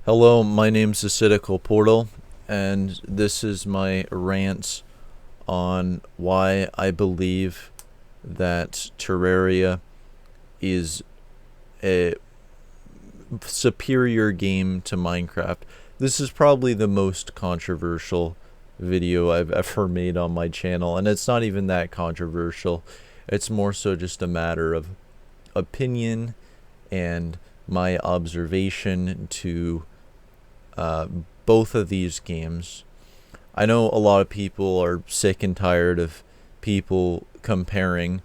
Hello, my name's Acidical Portal, and this is my rant on why I believe that Terraria is a superior game to Minecraft. This is probably the most controversial video I've ever made on my channel, and it's not even that controversial. It's more so just a matter of opinion and my observation to both of these games. I know a lot of people are sick and tired of people comparing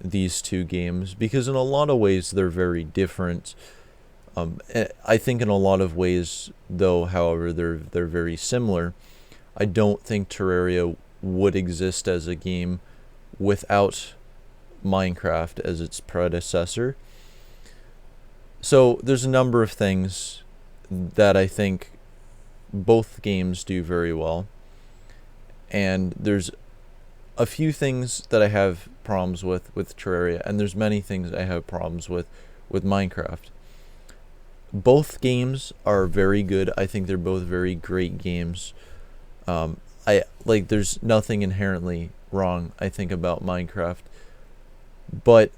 these two games because in a lot of ways they're very different. I think in a lot of ways, though, however, they're very similar. I don't think Terraria would exist as a game without Minecraft as its predecessor. So there's a number of things that I think both games do very well, and there's a few things that I have problems with Terraria, and there's many things I have problems with Minecraft. Both games are very good. I think they're both very great games. There's nothing inherently wrong, I think, about Minecraft, but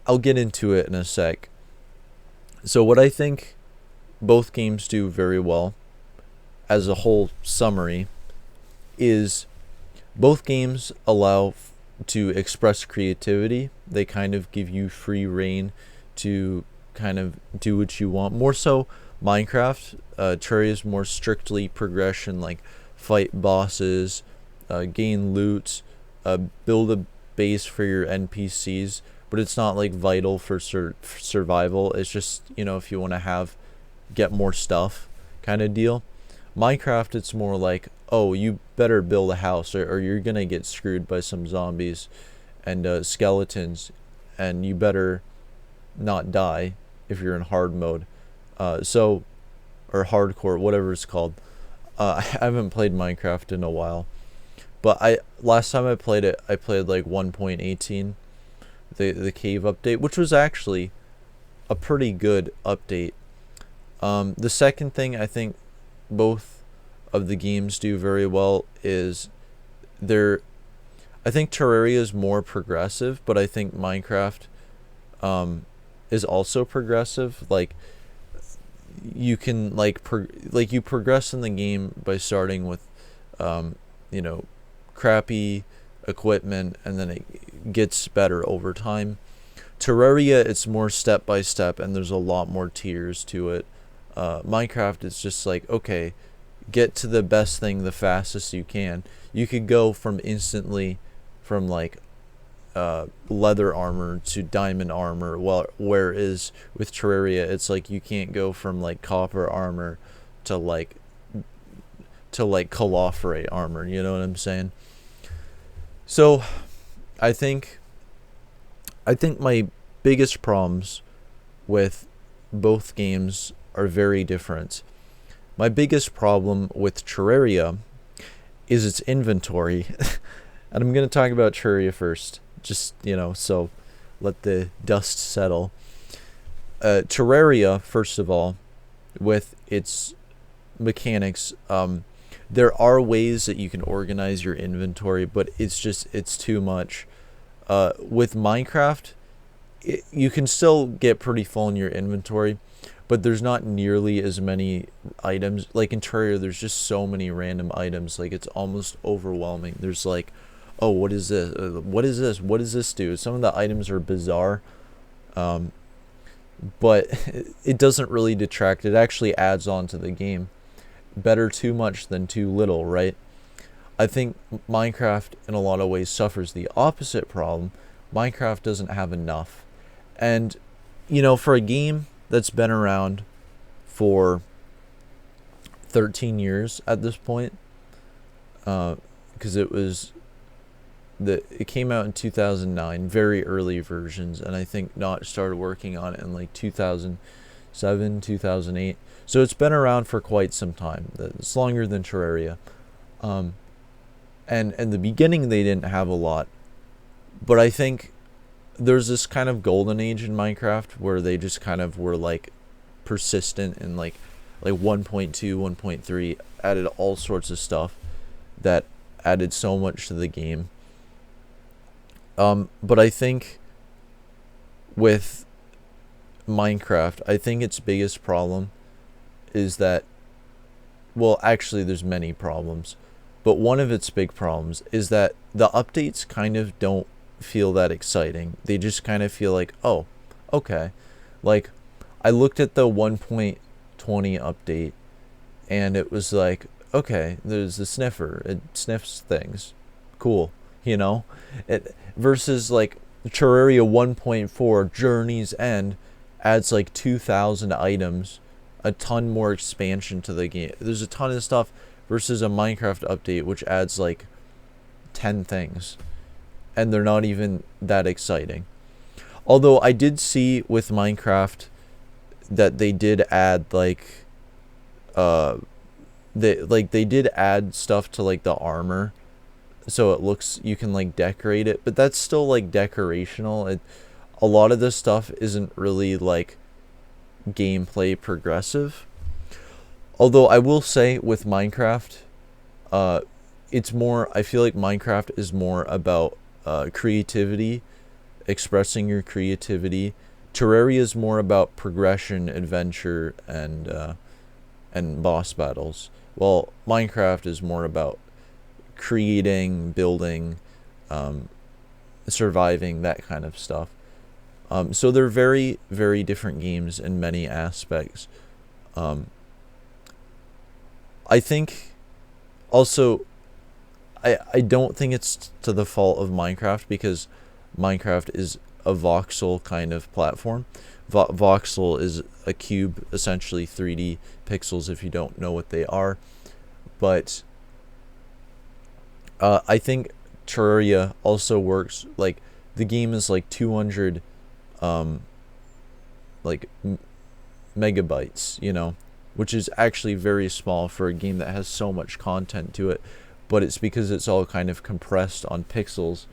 I'll get into it in a sec. So what I think both games do very well, as a whole summary, is both games allow to express creativity. They kind of give you free reign to kind of do what you want. More so Minecraft. Terraria is more strictly progression, like fight bosses, gain loot, build a base for your NPCs, but it's not like vital for survival. It's just, if you want to get more stuff kind of deal. Minecraft, it's more like, oh, you better build a house or you're gonna get screwed by some zombies and skeletons, and you better not die if you're in hard mode, or hardcore, whatever it's called. I haven't played Minecraft in a while, but last time I played it, I played like 1.18, the cave update, which was actually a pretty good update. The second thing I think both of the games do very well is I think Terraria is more progressive, but I think Minecraft is also progressive. Like, you can you progress in the game by starting with crappy equipment, and then it gets better over time. Terraria, it's more step by step, and there's a lot more tiers to it. Minecraft is just like, okay, get to the best thing the fastest you can. You could go from like leather armor to diamond armor, whereas with Terraria it's like you can't go from like copper armor to like calofferate armor, you know what I'm saying? So I think my biggest problems with both games are very different. My biggest problem with Terraria is its inventory. And I'm going to talk about Terraria first, just, so let the dust settle. Terraria, first of all, with its mechanics, there are ways that you can organize your inventory, but it's too much. With Minecraft, you can still get pretty full in your inventory, but there's not nearly as many items. Like in Terraria, there's just so many random items. Like, it's almost overwhelming. There's like, oh, what is this? What is this? What does this do? Some of the items are bizarre, but it doesn't really detract. It actually adds on to the game. Better too much than too little, right? I think Minecraft in a lot of ways suffers the opposite problem. Minecraft doesn't have enough. And, for a game that's been around for 13 years at this point, because it came out in 2009, very early versions, and I think Notch started working on it in like 2007, 2008. So it's been around for quite some time. It's longer than Terraria. And in the beginning they didn't have a lot, but I think there's this kind of golden age in Minecraft where they just kind of were like persistent and like like 1.2, 1.3 added all sorts of stuff that added so much to the game. But I think with Minecraft, I think its biggest problem is that, well, actually there's many problems, but one of its big problems is that the updates kind of don't feel that exciting. They just kind of feel like, oh, okay. Like, I looked at the 1.20 update, and it was like, okay, there's the sniffer. It sniffs things. Cool. You know? Versus, like, Terraria 1.4 Journey's End adds, like, 2,000 items, a ton more expansion to the game. There's a ton of stuff versus a Minecraft update, which adds, like, 10 things. And they're not even that exciting. Although I did see with Minecraft that they did add like they did add stuff to like the armor, so it looks, you can like decorate it, but that's still like decorational. A lot of this stuff isn't really like gameplay progressive. Although I will say with Minecraft, it's more, I feel like Minecraft is more about creativity, expressing your creativity. Terraria is more about progression, adventure, and boss battles. While Minecraft is more about creating, building, surviving, that kind of stuff. So they're very, very different games in many aspects. I think also, I don't think it's to the fault of Minecraft, because Minecraft is a voxel kind of platform. Voxel is a cube, essentially 3D pixels if you don't know what they are. But I think Terraria also works, like, the game is like 200 megabytes, you know, which is actually very small for a game that has so much content to it. But it's because it's all kind of compressed on pixels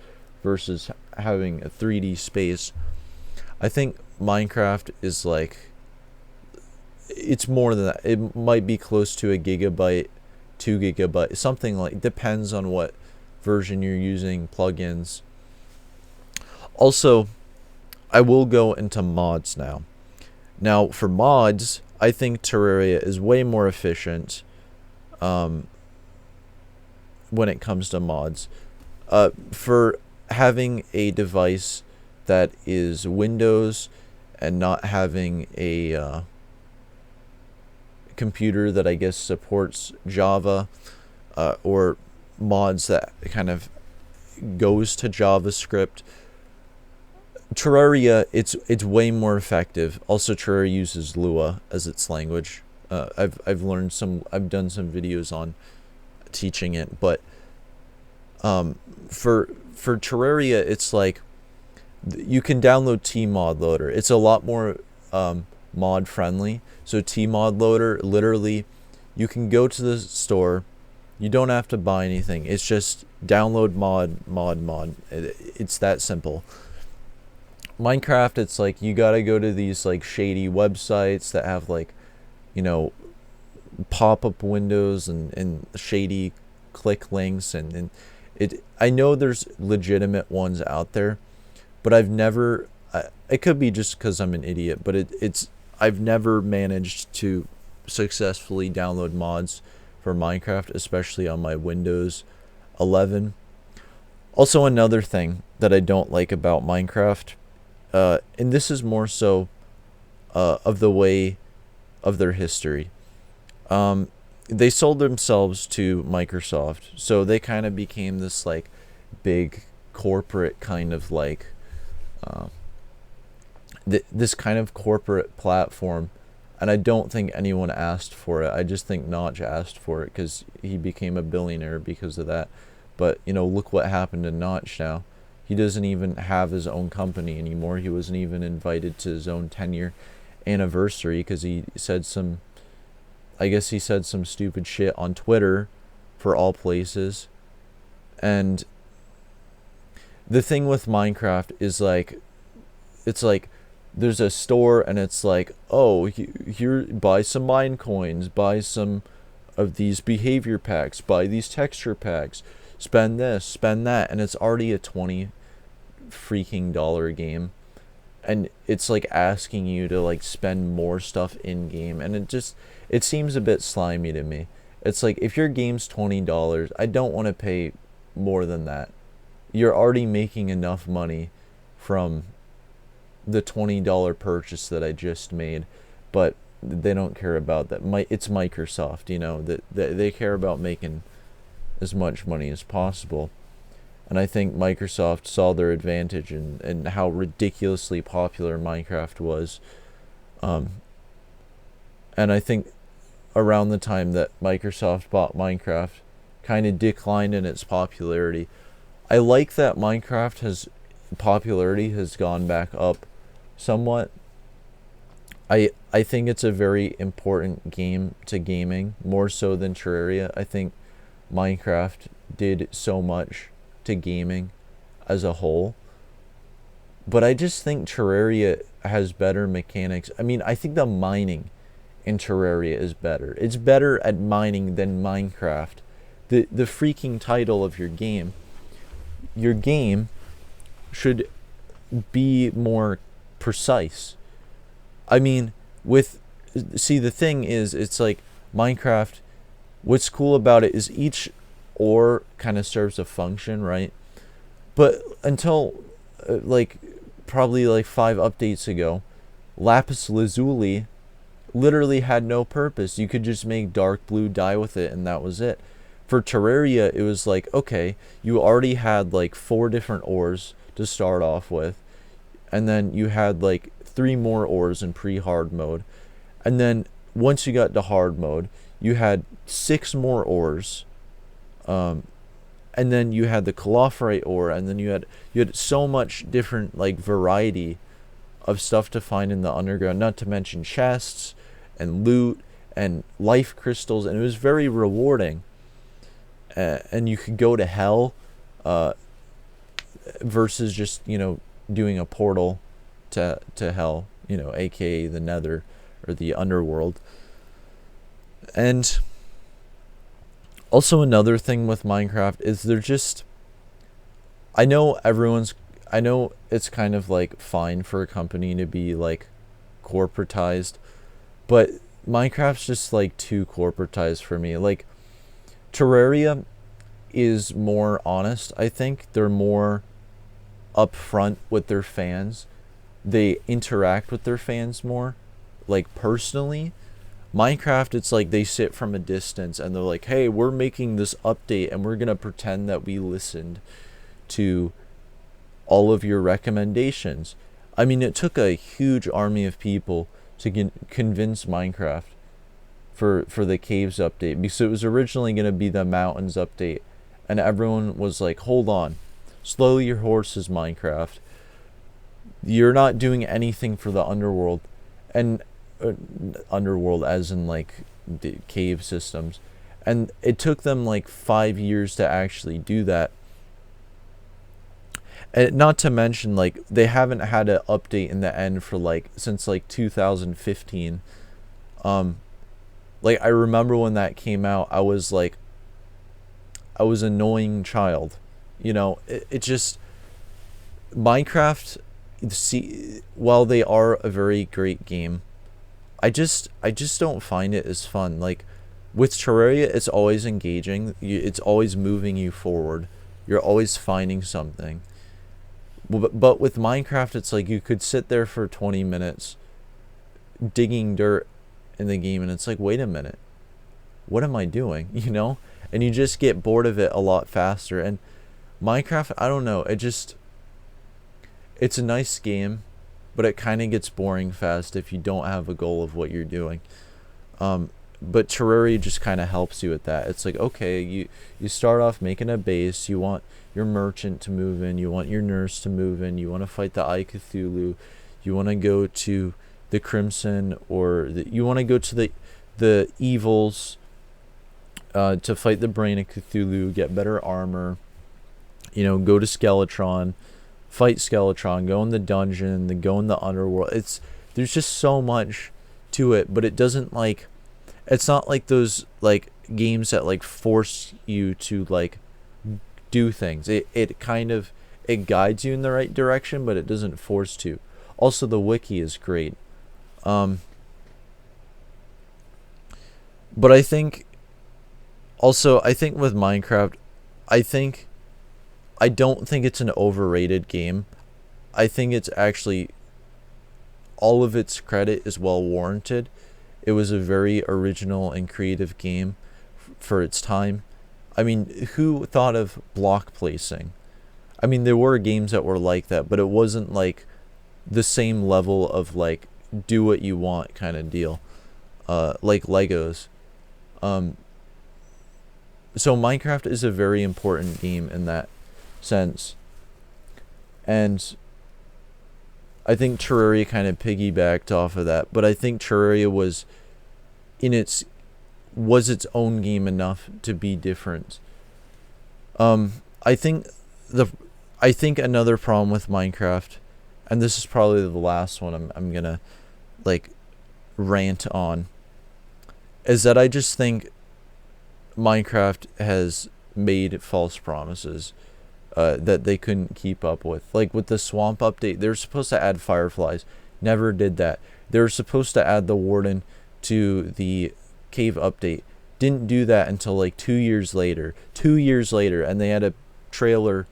versus having a 3D space. I think Minecraft is like, it's more than that. It might be close to a gigabyte, 2 gigabyte, something like, depends on what version you're using, plugins. Also, I will go into mods now. Now, for mods, I think Terraria is way more efficient when it comes to mods. For having a device that is Windows and not having a computer that I guess supports Java, or mods that kind of goes to JavaScript, Terraria, it's way more effective. Also, Terraria uses Lua as its language. I've done some videos on teaching it, but for Terraria, it's like you can download Tmod Loader. It's a lot more mod friendly. So Tmod Loader, literally, you can go to the store. You don't have to buy anything. It's just download mod. It's that simple. Minecraft, it's like you gotta go to these like shady websites that have like, you know, pop-up windows and shady click links, and I know there's legitimate ones out there, but I've never, it could be just because I'm an idiot, but I've never managed to successfully download mods for Minecraft, especially on my Windows 11. Also, another thing that I don't like about Minecraft, and this is more so of the way of their history. They sold themselves to Microsoft, so they kind of became this like big corporate kind of like this kind of corporate platform, and I don't think anyone asked for it. I just think Notch asked for it because he became a billionaire because of that. But you know, look what happened to Notch now. He doesn't even have his own company anymore. He wasn't even invited to his own 10-year anniversary because he said some, I guess he said some stupid shit on Twitter, for all places. And the thing with Minecraft is like, it's like there's a store and it's like, oh, here, buy some mine coins, buy some of these behavior packs, buy these texture packs, spend this, spend that, and it's already a 20 freaking dollar game, and it's like asking you to like spend more stuff in game, and it seems a bit slimy to me. It's like, if your game's $20, I don't want to pay more than that. You're already making enough money from the $20 purchase that I just made, but they don't care about that. It's Microsoft, that they care about making as much money as possible. And I think Microsoft saw their advantage in how ridiculously popular Minecraft was. And I think around the time that Microsoft bought Minecraft, kind of declined in its popularity. I like that Minecraft popularity has gone back up somewhat. I think it's a very important game to gaming, more so than Terraria. I think Minecraft did so much to gaming as a whole. But I just think Terraria has better mechanics. I mean, I think the mining in Terraria is better. It's better at mining than Minecraft. The freaking title of your game. Your game should be more precise. I mean, the thing is, it's like Minecraft, what's cool about it is each ore kind of serves a function, right? But until probably like 5 updates ago, lapis lazuli literally had no purpose. You could just make dark blue dye with it, and that was it. For Terraria, it was like, okay, you already had like 4 different ores to start off with, and then you had like 3 more ores in pre-hard mode, and then once you got to hard mode, you had 6 more ores, and then you had the colophorite ore, and then you had so much different like variety of stuff to find in the underground, not to mention chests and loot and life crystals, and it was very rewarding. And you could go to hell versus just doing a portal to hell, aka the nether or the underworld. And also another thing with Minecraft is I know it's kind of like fine for a company to be like corporatized, but Minecraft's just like too corporatized for me. Like, Terraria is more honest, I think. They're more upfront with their fans. They interact with their fans more, like personally. Minecraft, it's like they sit from a distance and they're like, hey, we're making this update and we're going to pretend that we listened to all of your recommendations. I mean, it took a huge army of people to convince Minecraft for the caves update, because it was originally going to be the mountains update, and everyone was like, hold on, slow your horses, Minecraft. You're not doing anything for the underworld. And underworld as in like the cave systems. And it took them like 5 years to actually do that. And not to mention, like, they haven't had an update in the end for like since like 2015. Like, I remember when that came out, I was annoying child. It just, Minecraft, while they are a very great game, I just don't find it as fun. Like, with Terraria, it's always engaging. It's always moving you forward. You're always finding something. But with Minecraft, it's like you could sit there for 20 minutes digging dirt in the game, and it's like, wait a minute, what am I doing? And you just get bored of it a lot faster. And Minecraft, I don't know, it's a nice game, but it kind of gets boring fast if you don't have a goal of what you're doing. But Terraria just kind of helps you with that. It's like, okay, you start off making a base, you want your merchant to move in, you want your nurse to move in, you want to fight the Eye Cthulhu, you want to go to the Crimson, or you want to go to the evils to fight the Brain of Cthulhu, get better armor, go to Skeletron, fight Skeletron, go in the dungeon, then go in the underworld. There's just so much to it, but it doesn't like, it's not like those like games that like force you to like do things. It kind of, it guides you in the right direction, but it doesn't force to. Also, the wiki is great. But I think also, I think with Minecraft, I don't think it's an overrated game. I think it's actually, all of its credit is well warranted. It was a very original and creative game for its time. I mean, who thought of block placing? I mean, there were games that were like that, but it wasn't like the same level of like do what you want kind of deal, like Legos. So Minecraft is a very important game in that sense, and I think Terraria kind of piggybacked off of that. But I think Terraria was its own game enough to be different. I think another problem with Minecraft, and this is probably the last one I'm gonna like rant on, is that I just think Minecraft has made false promises that they couldn't keep up with. Like with the swamp update, they're supposed to add fireflies, never did that. They were supposed to add the warden to the cave update, didn't do that until like 2 years later. 2 years later, and they had a trailer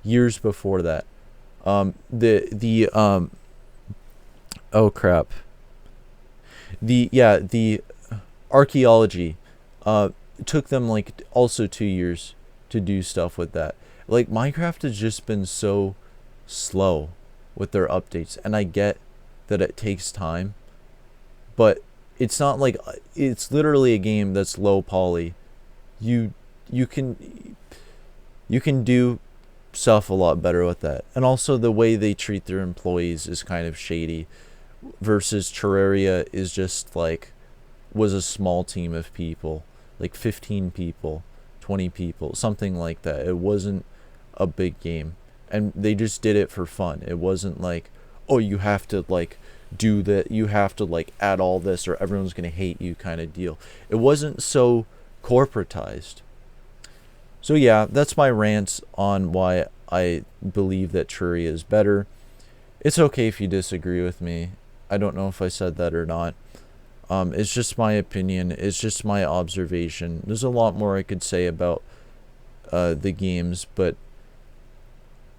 years before that. Oh crap. The archaeology took them like also 2 years to do stuff with that. Like Minecraft has just been so slow with their updates, and I get that it takes time, but it's not like, it's literally a game that's low poly. You can do stuff a lot better with that. And also the way they treat their employees is kind of shady, versus Terraria is just like, was a small team of people, like 15 people, 20 people, something like that. It wasn't a big game, and they just did it for fun. It wasn't like, oh, you have to like do that, you have to like add all this or everyone's gonna hate you kind of deal. It wasn't so corporatized. So yeah, that's my rant on why I believe that Terraria is better. It's okay if you disagree with me. I don't know if I said that or not. It's just my opinion. It's just my observation. There's a lot more I could say about the games, but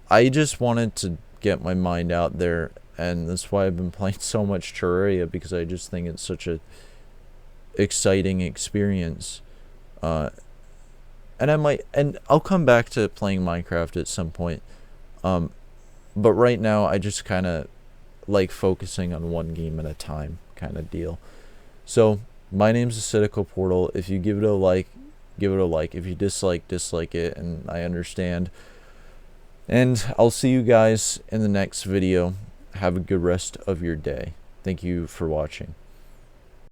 I just wanted to get my mind out there, and that's why I've been playing so much Terraria, because I just think it's such a exciting experience. And I'll come back to playing Minecraft at some point. But right now I just kind of like focusing on one game at a time kind of deal. So my name's Acidical Portal. If you give it a like, give it a like. If you dislike it, and I understand. And I'll see you guys in the next video. Have a good rest of your day. Thank you for watching.